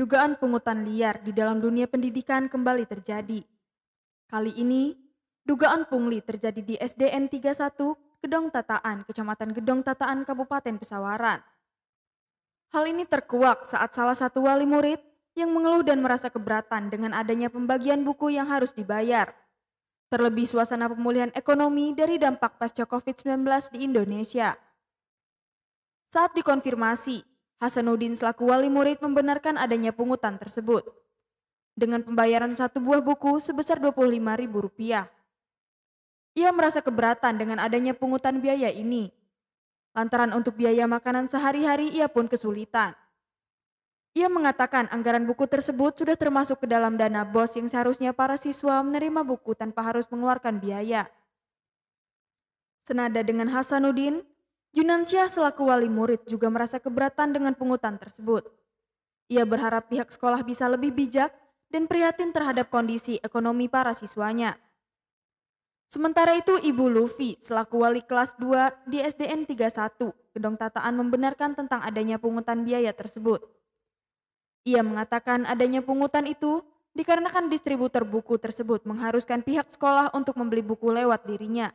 Dugaan pungutan liar di dalam dunia pendidikan kembali terjadi. Kali ini, dugaan pungli terjadi di SDN 31 Gedong Tataan, Kecamatan Gedong Tataan, Kabupaten Pesawaran. Hal ini terkuak saat salah satu wali murid yang mengeluh dan merasa keberatan dengan adanya pembagian buku yang harus dibayar. Terlebih suasana pemulihan ekonomi dari dampak pasca COVID-19 di Indonesia. Saat dikonfirmasi, Hasanuddin selaku wali murid membenarkan adanya pungutan tersebut. Dengan pembayaran satu buah buku sebesar Rp25.000. Ia merasa keberatan dengan adanya pungutan biaya ini. Lantaran untuk biaya makanan sehari-hari ia pun kesulitan. Ia mengatakan anggaran buku tersebut sudah termasuk ke dalam dana BOS yang seharusnya para siswa menerima buku tanpa harus mengeluarkan biaya. Senada dengan Hasanuddin, Junansyah selaku wali murid juga merasa keberatan dengan pungutan tersebut. Ia berharap pihak sekolah bisa lebih bijak dan prihatin terhadap kondisi ekonomi para siswanya. Sementara itu Ibu Lufi selaku wali kelas 2 di SDN 31 Gedong Tataan membenarkan tentang adanya pungutan biaya tersebut. Ia mengatakan adanya pungutan itu dikarenakan distributor buku tersebut mengharuskan pihak sekolah untuk membeli buku lewat dirinya.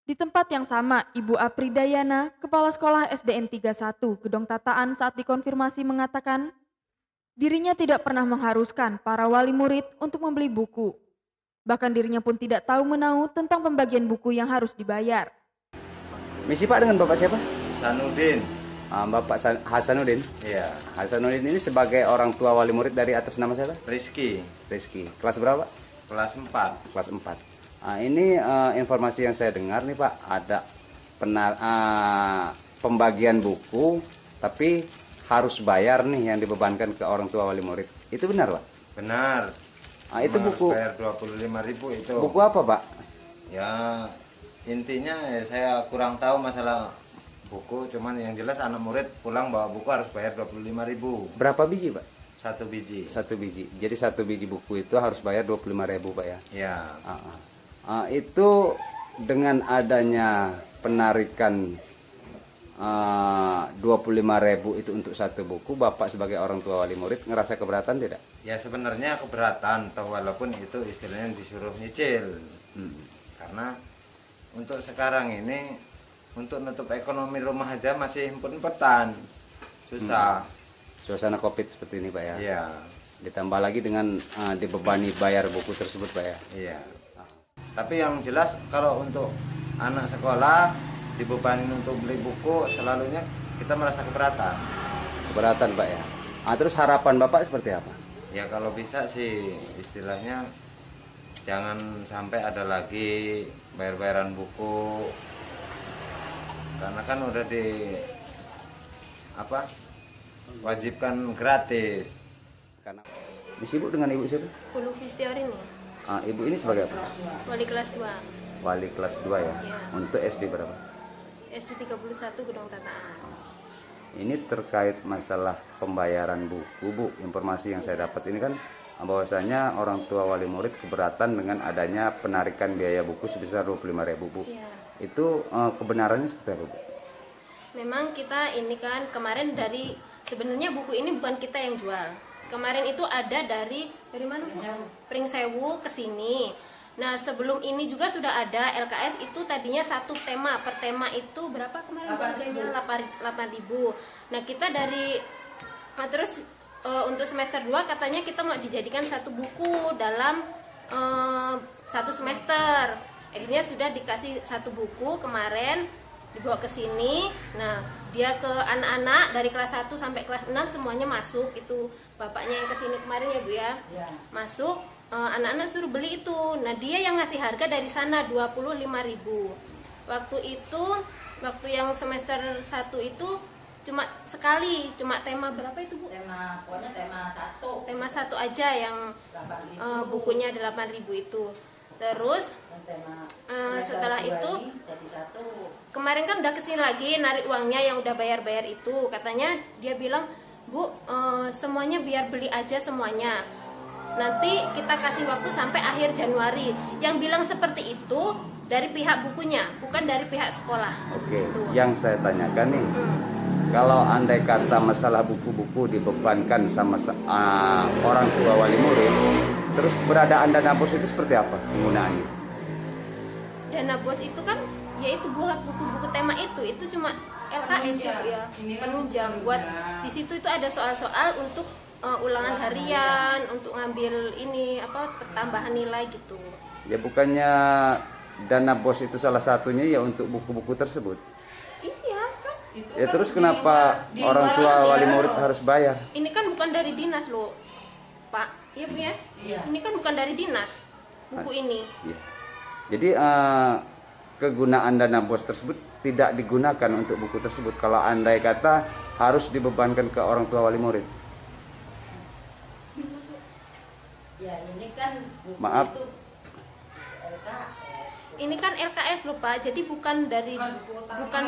Di tempat yang sama, Ibu Apridayana, Kepala Sekolah SDN 31 Gedong Tataan saat dikonfirmasi mengatakan, dirinya tidak pernah mengharuskan para wali murid untuk membeli buku. Bahkan dirinya pun tidak tahu menahu tentang pembagian buku yang harus dibayar. Misi Pak dengan Bapak siapa? Hasanuddin. Bapak Hasanuddin? Iya. Hasanuddin ini sebagai orang tua wali murid dari atas nama siapa? Rizky. Rizky. Kelas berapa? Kelas 4. Kelas 4. Ini informasi yang saya dengar nih Pak, ada pembagian buku tapi harus bayar nih yang dibebankan ke orang tua wali murid. Itu benar Pak? Benar. Itu buku bayar 25.000 itu. Buku apa Pak? Ya intinya ya saya kurang tahu masalah buku, cuman yang jelas anak murid pulang bawa buku harus bayar 25.000. Berapa biji Pak? 1 biji. 1 biji. Jadi 1 biji buku itu harus bayar 25.000 Pak ya? Ya. Itu dengan adanya penarikan 25.000 itu untuk satu buku, Bapak sebagai orang tua wali murid ngerasa keberatan tidak? Ya sebenarnya keberatan, walaupun itu istilahnya disuruh nyicil. Karena untuk sekarang ini untuk nutup ekonomi rumah aja masih empet-empetan, susah. Suasana COVID seperti ini Pak ya? Iya. Ditambah lagi dengan dibebani bayar buku tersebut Pak ya? Iya. Tapi yang jelas kalau untuk anak sekolah dibebani untuk beli buku, selalunya kita merasa keberatan. Keberatan Pak ya? Terus harapan Bapak seperti apa? Ya kalau bisa sih istilahnya jangan sampai ada lagi bayar-bayaran buku. Karena kan udah wajibkan gratis. Karena sibuk dengan Ibu siapa? Ulu Fistiori nih. Ibu ini sebagai apa? Wali kelas 2. Wali kelas 2 ya? Iya. Untuk SD berapa? SD 31 Gedong Tataan. Ini terkait masalah pembayaran buku Bu. Informasi yang saya dapat ini kan bahwasanya orang tua wali murid keberatan dengan adanya penarikan biaya buku sebesar 25.000 Bu. Iya. Itu kebenarannya seperti apa Bu? Memang kita ini kan kemarin sebenarnya buku ini bukan kita yang jual. Kemarin itu ada dari mana Bu? Pringsewu ke sini. Nah sebelum ini juga sudah ada LKS itu tadinya satu tema, per tema itu berapa kemarin? 8.000. Nah kita terus untuk semester 2 katanya kita mau dijadikan satu buku dalam satu semester. Akhirnya sudah dikasih satu buku kemarin dibawa ke sini. Nah dia ke anak-anak dari kelas 1 sampai kelas 6 semuanya masuk. Itu bapaknya yang ke sini kemarin ya Bu ya, masuk. Anak-anak suruh beli itu. Nah dia yang ngasih harga dari sana 25.000. Waktu yang semester 1 itu cuma sekali, cuma tema berapa itu Bu? Pokoknya Tema 1 aja yang bukunya 8.000 itu. Terus setelah itu kemarin kan udah kesini lagi narik uangnya yang udah bayar-bayar itu. Katanya dia bilang, Bu semuanya biar beli aja semuanya. Nanti kita kasih waktu sampai akhir Januari. Yang bilang seperti itu dari pihak bukunya, bukan dari pihak sekolah. Oke, yang saya tanyakan nih, kalau andai kata masalah buku-buku dibebankan sama orang tua wali murid, terus keberadaan dana bos itu seperti apa penggunaannya? Dana bos itu kan yaitu buat buku-buku tema itu cuma LKS ya, penunjang buat di situ itu ada soal-soal untuk ulangan harian, untuk ngambil ini apa pertambahan nilai gitu. Ya bukannya dana bos itu salah satunya ya untuk buku-buku tersebut. Iya kan. Ya terus kenapa orang tua wali murid harus bayar? Ini kan bukan dari dinas loh, Pak. Iya Bu ya. Ini kan bukan dari dinas buku ini. Ya. Jadi kegunaan dana bos tersebut tidak digunakan untuk buku tersebut. Kalau andai kata harus dibebankan ke orang tua wali murid. Ya ini kan buku Maaf. itu LKS. Ini kan LKS loh Pak, jadi bukan dari bukan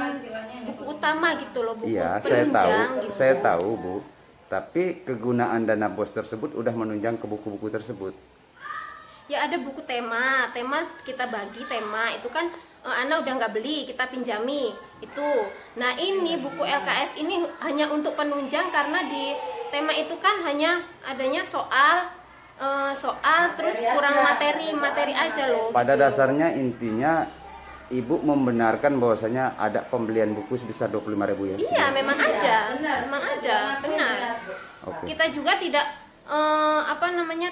buku utama gitu loh, buku Iya, saya tahu, penunjang gitu. saya tahu Bu. Tapi kegunaan dana bos tersebut udah menunjang ke buku-buku tersebut. Ya ada buku tema kita bagi tema itu kan Ana udah nggak beli, kita pinjami itu. Nah ini buku LKS ini hanya untuk penunjang karena di tema itu kan hanya adanya soal terus kurang materi aja loh. Pada gitu. dasarnya intinya Ibu membenarkan bahwasanya ada pembelian buku sebesar 25.000 ya? Iya memang ada, benar. Oke. Kita juga tidak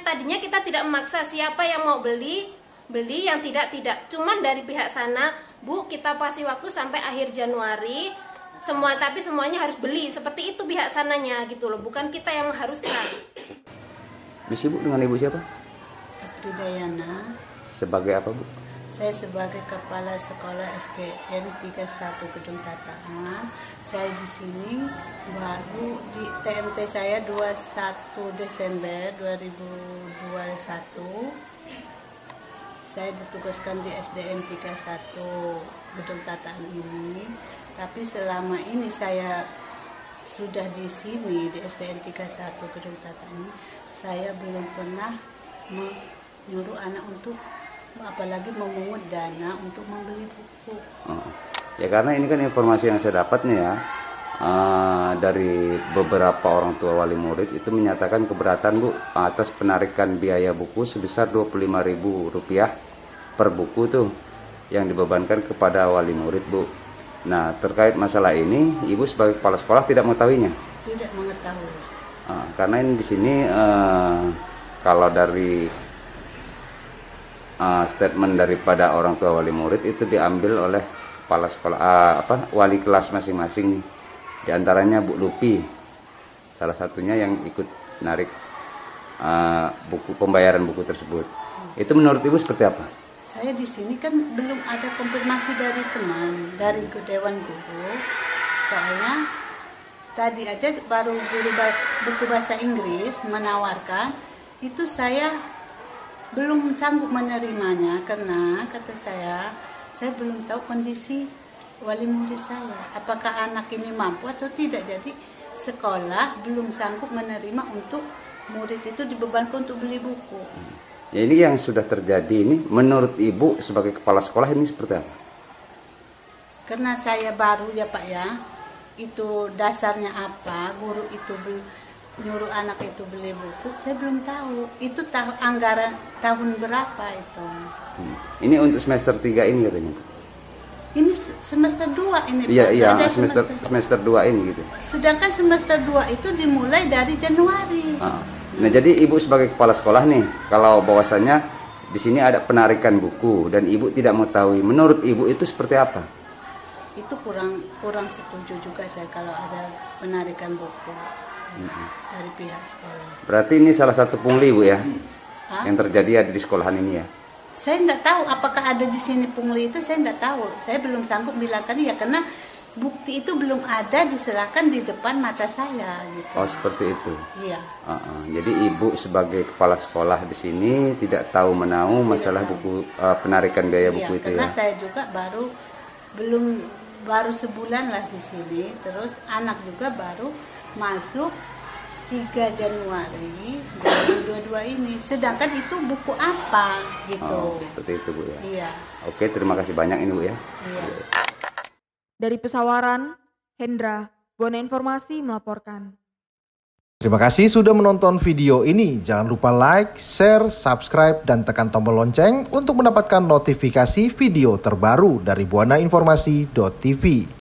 tadinya kita tidak memaksa siapa yang mau beli yang tidak. Cuman dari pihak sana, Bu, kita kasih waktu sampai akhir Januari tapi semuanya harus beli. Seperti itu pihak sananya gitu loh, bukan kita yang mengharuskan. Misi Bu dengan Ibu siapa? Apridayana. Sebagai apa Bu? Saya sebagai kepala sekolah SDN 31 Gedung Tataan. Saya di sini baru di TMT saya 21 Desember 2021. Saya ditugaskan di SDN 31 Gedung Tataan ini. Tapi selama ini saya sudah di sini di SDN 31 Gedung Tataan ini, saya belum pernah menyuruh anak untuk apalagi memungut dana untuk membeli buku. Ya karena ini kan informasi yang saya dapat nih ya, dari beberapa orang tua wali murid itu menyatakan keberatan Bu atas penarikan biaya buku sebesar Rp25.000 per buku tuh yang dibebankan kepada wali murid Bu. Nah terkait masalah ini Ibu sebagai kepala sekolah tidak mengetahuinya? Tidak mengetahui. Karena ini di sini kalau dari statement daripada orang tua wali murid itu diambil oleh kepala sekolah wali kelas masing-masing nih. Di antaranya Bu Lupi, salah satunya yang ikut narik buku pembayaran buku tersebut. Itu menurut Ibu seperti apa? Saya di sini kan belum ada konfirmasi dari teman, dari Dewan Guru. Soalnya tadi aja baru guru buku bahasa Inggris menawarkan, itu saya belum sanggup menerimanya karena kata saya belum tahu kondisi wali murid saya. Apakah anak ini mampu atau tidak. Jadi sekolah belum sanggup menerima untuk murid itu dibebankan untuk beli buku. Ya ini yang sudah terjadi ini menurut Ibu sebagai kepala sekolah ini seperti apa? Karena saya baru ya Pak ya, itu dasarnya apa, guru itu nyuruh anak itu beli buku, saya belum tahu. Itu anggaran tahun berapa itu. Ini untuk semester 3 ini katanya. Ini semester 2 ini Pak. Iya, Ada semester 2 ini gitu. Sedangkan semester 2 itu dimulai dari Januari. Nah, jadi Ibu sebagai kepala sekolah nih, kalau bahwasanya di sini ada penarikan buku dan Ibu tidak mengetahui, menurut Ibu itu seperti apa? Itu kurang setuju juga saya kalau ada penarikan buku dari pihak sekolah. Berarti ini salah satu pungli Bu ya, Hah? yang terjadi ada di sekolahan ini ya? Saya nggak tahu apakah ada di sini pungli itu, saya nggak tahu. Saya belum sanggup bilangkan ya karena bukti itu belum ada diserahkan di depan mata saya gitu. Oh seperti itu. Iya. Jadi Ibu sebagai kepala sekolah di sini tidak tahu menahu masalah buku penarikan biaya buku itu karena ya? saya juga baru sebulan lah di sini, terus anak juga baru masuk 3 Januari 2022 ini. Sedangkan itu buku apa gitu. Seperti itu Bu ya. Iya. Oke, terima kasih banyak ini Bu ya. Iya. Dari Pesawaran, Hendra, Buana Informasi melaporkan. Terima kasih sudah menonton video ini. Jangan lupa like, share, subscribe, dan tekan tombol lonceng untuk mendapatkan notifikasi video terbaru dari buanainformasi.tv.